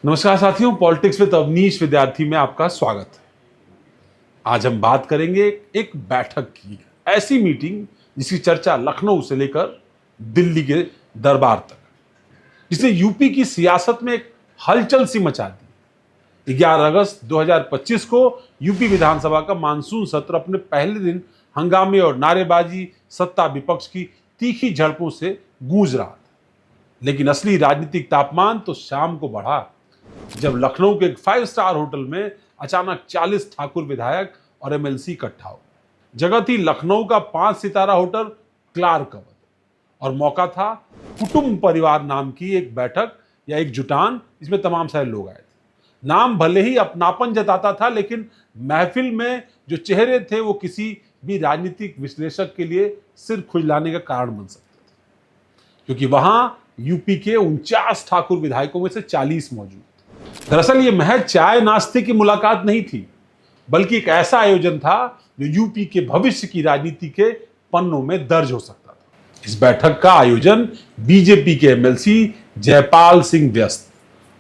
नमस्कार साथियों, politics with Awanish विद्यार्थी में आपका स्वागत है। आज हम बात करेंगे एक बैठक की, ऐसी मीटिंग जिसकी चर्चा लखनऊ से लेकर दिल्ली के दरबार तक, जिसने यूपी की सियासत में एक हलचल सी मचा दी। 11 अगस्त 2025 को यूपी विधानसभा का मानसून सत्र अपने पहले दिन हंगामे और नारेबाजी, सत्ता विपक्ष की तीखी झड़पों से गूंज रहा था। लेकिन असली राजनीतिक तापमान तो शाम को बढ़ा, जब लखनऊ के एक 5 स्टार होटल में अचानक 40 ठाकुर विधायक और एमएलसी इकट्ठा हो। जगह थी लखनऊ का 5 सितारा होटल क्लार्क अवध, और मौका था कुटुंब परिवार नाम की एक बैठक या एक जुटान, जिसमें तमाम सारे लोग आए थे। नाम भले ही अपनापन जताता था, लेकिन महफिल में जो चेहरे थे वो किसी भी राजनीतिक विश्लेषक के लिए सिर खुजलाने का कारण बन सकते थे, क्योंकि वहां यूपी के 49 ठाकुर विधायकों में से 40 मौजूद। दरअसल ये महज चाय नाश्ते की मुलाकात नहीं थी, बल्कि एक ऐसा आयोजन था जो यूपी के भविष्य की राजनीति के पन्नों में दर्ज हो सकता था। इस बैठक का आयोजन बीजेपी के एमएलसी जयपाल सिंह व्यस्त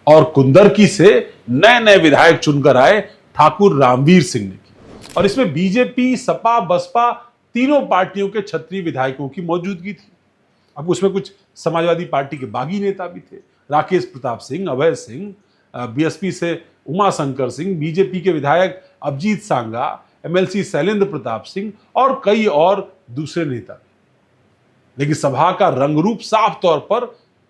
और कुंदरकी से नए नए विधायक चुनकर आए ठाकुर रामवीर सिंह ने की, और इसमें बीजेपी, सपा, बसपा तीनों पार्टियों के क्षत्रिय विधायकों की मौजूदगी थी। अब उसमें कुछ समाजवादी पार्टी के बागी नेता भी थे, राकेश प्रताप सिंह, अभय सिंह, बीएसपी से उमा शंकर सिंह, बीजेपी के विधायक अभिजीत सांगा, एमएलसी शैलेंद्र प्रताप सिंह और कई और दूसरे नेता भी। लेकिन सभा का रंगरूप साफ तौर पर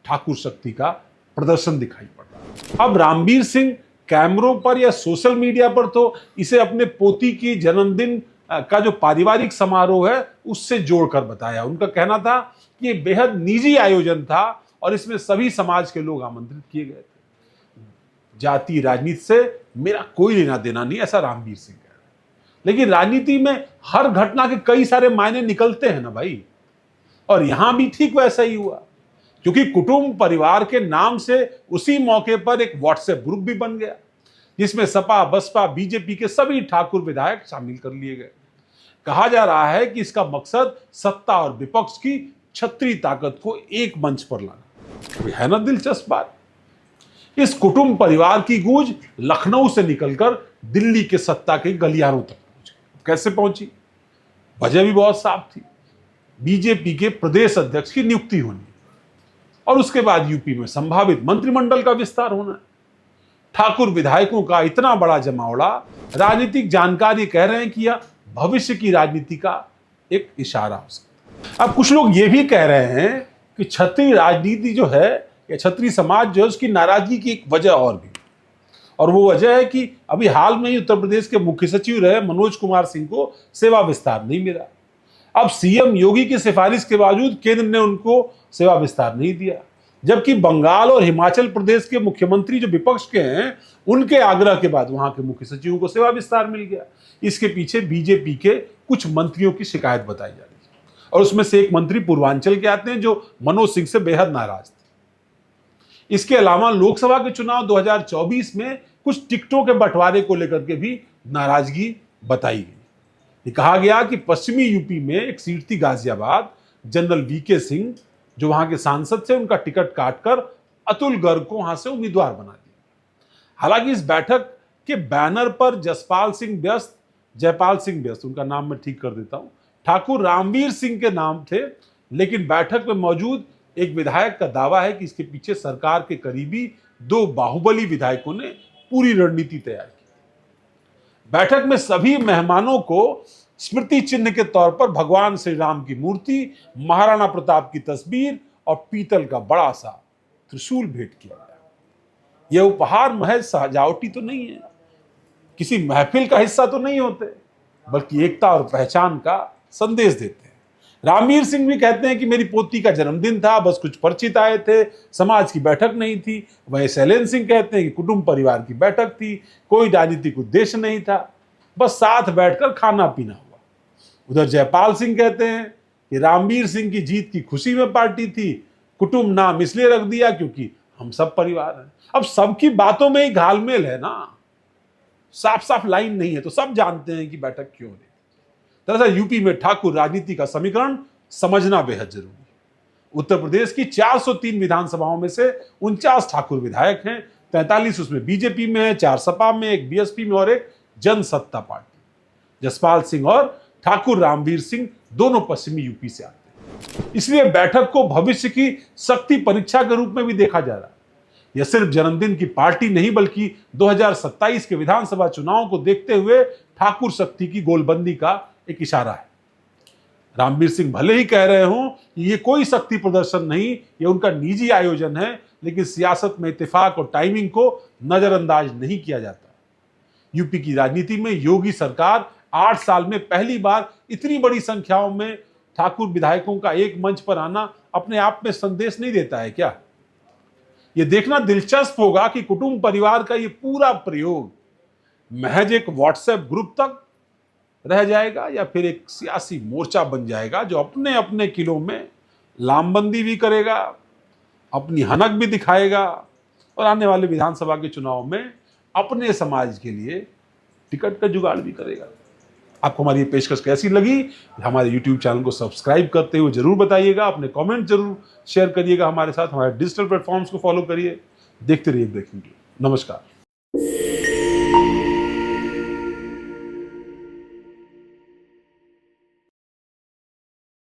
ठाकुर शक्ति का प्रदर्शन दिखाई पड़ रहा। अब रामवीर सिंह कैमरों पर या सोशल मीडिया पर तो इसे अपने पोती की जन्मदिन का जो पारिवारिक समारोह है उससे जोड़कर बताया। उनका कहना था कि ये बेहद निजी आयोजन था और इसमें सभी समाज के लोग आमंत्रित किए गए थे। जाति राजनीति से मेरा कोई लेना देना नहीं, ऐसा रामवीर सिंह कह रहे हैं। लेकिन राजनीति में हर घटना के कई सारे मायने निकलते हैं ना भाई, और यहां भी ठीक वैसा ही हुआ, क्योंकि कुटुंब परिवार के नाम से उसी मौके पर एक व्हाट्सएप ग्रुप भी बन गया, जिसमें सपा, बसपा, बीजेपी के सभी ठाकुर विधायक शामिल कर लिए गए। कहा जा रहा है कि इसका मकसद सत्ता और विपक्ष की क्षत्रिय ताकत को एक मंच पर लाना है। ना दिलचस्प बात, इस कुटुंब परिवार की गूंज लखनऊ से निकलकर दिल्ली के सत्ता के गलियारों तक पहुंची। कैसे पहुंची? वजह भी बहुत साफ थी। बीजेपी के प्रदेश अध्यक्ष की नियुक्ति होनी और उसके बाद यूपी में संभावित मंत्रिमंडल का विस्तार होना। ठाकुर विधायकों का इतना बड़ा जमावड़ा, राजनीतिक जानकार ये कह रहे हैं कि यह भविष्य की राजनीति का एक इशारा हो सकता है। अब कुछ लोग ये भी कह रहे हैं कि क्षत्रिय राजनीति जो है या क्षत्रिय समाज जो है उसकी नाराजगी की एक वजह और भी, और वो वजह है कि अभी हाल में ही उत्तर प्रदेश के मुख्य सचिव रहे मनोज कुमार सिंह को सेवा विस्तार नहीं मिला। अब सीएम योगी की सिफारिश के बावजूद केंद्र ने उनको सेवा विस्तार नहीं दिया, जबकि बंगाल और हिमाचल प्रदेश के मुख्यमंत्री जो विपक्ष के हैं उनके आग्रह के बाद वहां के मुख्य सचिवों को सेवा विस्तार मिल गया। इसके पीछे बीजेपी के कुछ मंत्रियों की शिकायत बताई जा रही है, और उसमें से एक मंत्री पूर्वांचल के आते हैं जो मनोज सिंह से बेहद नाराज थे। इसके अलावा लोकसभा के चुनाव 2024 में कुछ टिकटों के बंटवारे को लेकर के भी नाराजगी बताई गई। ये कहा गया कि पश्चिमी यूपी में एक सीट थी गाजियाबाद, जनरल वीके सिंह जो वहां के सांसद थे उनका टिकट काटकर अतुल गर्ग को वहां से उम्मीदवार बना दिया। हालांकि इस बैठक के बैनर पर जयपाल सिंह व्यस्त, उनका नाम मैं ठीक कर देता हूं, ठाकुर रामवीर सिंह के नाम थे। लेकिन बैठक में मौजूद एक विधायक का दावा है कि इसके पीछे सरकार के करीबी 2 बाहुबली विधायकों ने पूरी रणनीति तैयार की। बैठक में सभी मेहमानों को स्मृति चिन्ह के तौर पर भगवान श्री राम की मूर्ति, महाराणा प्रताप की तस्वीर और पीतल का बड़ा सा त्रिशूल भेंट किया गया। यह उपहार महज सजावटी तो नहीं है, किसी महफिल का हिस्सा तो नहीं होते, बल्कि एकता और पहचान का संदेश देते हैं। रामवीर सिंह भी कहते हैं कि मेरी पोती का जन्मदिन था, बस कुछ परिचित आए थे, समाज की बैठक नहीं थी। वहीं शैलेंद्र सिंह कहते हैं कि कुटुंब परिवार की बैठक थी, कोई राजनीतिक उद्देश्य नहीं था, बस साथ बैठकर खाना पीना हुआ। उधर जयपाल सिंह कहते हैं कि रामवीर सिंह की जीत की खुशी में पार्टी थी, कुटुंब नाम इसलिए रख दिया क्योंकि हम सब परिवार हैं। अब सबकी बातों में ही घालमेल है ना, साफ साफ लाइन नहीं है, तो सब जानते हैं कि बैठक क्यों नहीं। दरअसल यूपी में ठाकुर राजनीति का समीकरण समझना बेहद जरूरी है। उत्तर प्रदेश की 403 विधानसभाओं में से 49 ठाकुर विधायक हैं, 43 उसमें बीजेपी में है, 4 सपा में, एक बीएसपी में और एक जनसत्ता पार्टी। जसपाल सिंह और ठाकुर रामवीर सिंह दोनों पश्चिमी यूपी से आते हैं। इसलिए बैठक को भविष्य की शक्ति परीक्षा के रूप में भी देखा जा रहा है। यह सिर्फ जन्मदिन की पार्टी नहीं बल्कि 2027 के विधानसभा चुनाव को देखते हुए ठाकुर शक्ति की गोलबंदी का एक इशारा है। रामवीर सिंह भले ही कह रहे हों कि ये कोई शक्ति प्रदर्शन नहीं, ये उनका निजी आयोजन है, लेकिन सियासत में इत्तेफाक और टाइमिंग को नजरअंदाज नहीं किया जाता। यूपी की राजनीति में योगी सरकार 8 साल में पहली बार इतनी बड़ी संख्याओं में ठाकुर विधायकों का एक मंच पर आना अपने आप में संदेश नहीं देता है क्या? यह देखना दिलचस्प होगा कि कुटुंब परिवार का ये पूरा प्रयोग महज एक व्हाट्सएप ग्रुप तक रह जाएगा या फिर एक सियासी मोर्चा बन जाएगा जो अपने अपने किलों में लामबंदी भी करेगा, अपनी हनक भी दिखाएगा और आने वाले विधानसभा के चुनाव में अपने समाज के लिए टिकट का जुगाड़ भी करेगा। आपको हमारी ये पेशकश कैसी लगी? हमारे YouTube चैनल को सब्सक्राइब करते हुए जरूर बताइएगा, अपने कमेंट जरूर शेयर करिएगा हमारे साथ, हमारे डिजिटल प्लेटफॉर्म्स को फॉलो करिए। देखते रहिए ब्रेकिंग न्यूज। नमस्कार।